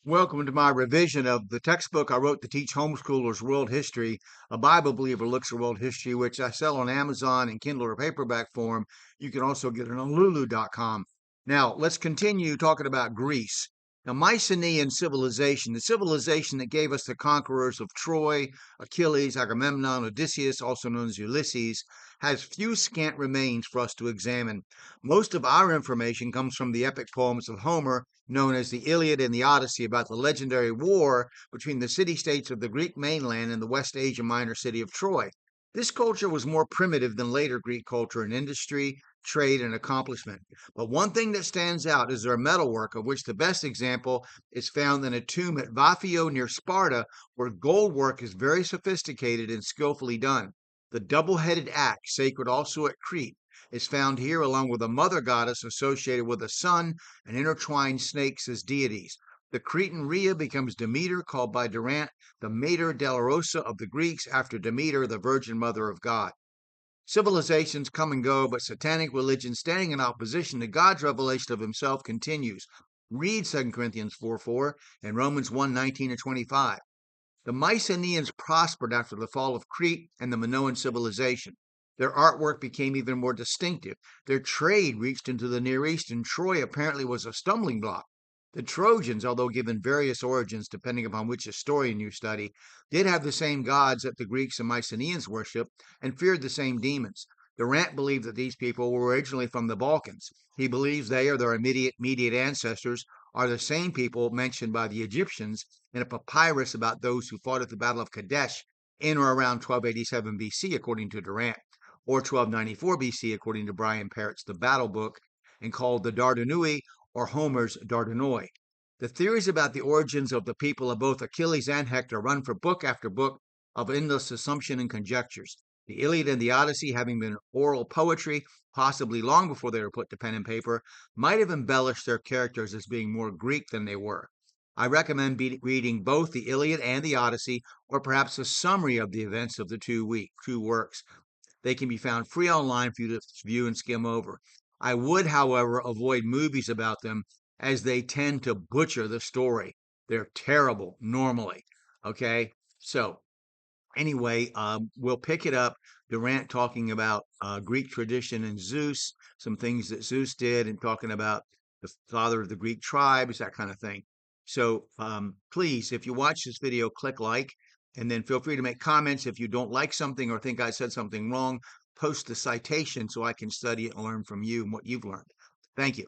Welcome to my revision of the textbook I wrote to teach homeschoolers world history. A Bible believer looks at world history, which I sell on Amazon in Kindle or paperback form. You can also get it on lulu.com. Now, let's continue talking about Greece. Now, Mycenaean civilization, the civilization that gave us the conquerors of Troy, Achilles, Agamemnon, Odysseus, also known as Ulysses, has few scant remains for us to examine. Most of our information comes from the epic poems of Homer, known as the Iliad and the Odyssey, about the legendary war between the city-states of the Greek mainland and the West Asian minor city of Troy. This culture was more primitive than later Greek culture in industry, trade, and accomplishment. But one thing that stands out is their metalwork, of which the best example is found in a tomb at Vaphio near Sparta, where gold work is very sophisticated and skillfully done. The double-headed axe, sacred also at Crete, is found here along with a mother goddess associated with a sun and intertwined snakes as deities. The Cretan Rhea becomes Demeter, called by Durant the Mater Dolorosa of the Greeks, after Demeter, the Virgin Mother of God. Civilizations come and go, but satanic religion standing in opposition to God's revelation of himself continues. Read 2 Corinthians 4:4 and Romans 1:19 and 25. The Mycenaeans prospered after the fall of Crete and the Minoan civilization. Their artwork became even more distinctive. Their trade reached into the Near East, and Troy apparently was a stumbling block. The Trojans, although given various origins depending upon which historian you study, did have the same gods that the Greeks and Mycenaeans worshiped and feared the same demons. Durant believed that these people were originally from the Balkans. He believes they or their immediate ancestors are the same people mentioned by the Egyptians in a papyrus about those who fought at the Battle of Kadesh in or around 1287 BC, according to Durant, or 1294 BC, according to Brian Parrott's The Battle Book, and called the Dardanui or Homer's Dardanoi. The theories about the origins of the people of both Achilles and Hector run for book after book of endless assumption and conjectures. The Iliad and the Odyssey, having been oral poetry, possibly long before they were put to pen and paper, might have embellished their characters as being more Greek than they were. I recommend reading both the Iliad and the Odyssey, or perhaps a summary of the events of the two works. They can be found free online for you to view and skim over. I would, however, avoid movies about them as they tend to butcher the story. They're terrible normally. Okay, so anyway, we'll pick it up. Durant talking about Greek tradition and Zeus, some things that Zeus did, and talking about the father of the Greek tribes, that kind of thing. So please, if you watch this video, click like, and then feel free to make comments. If you don't like something or think I said something wrong, post the citation so I can study it and learn from you and what you've learned. Thank you.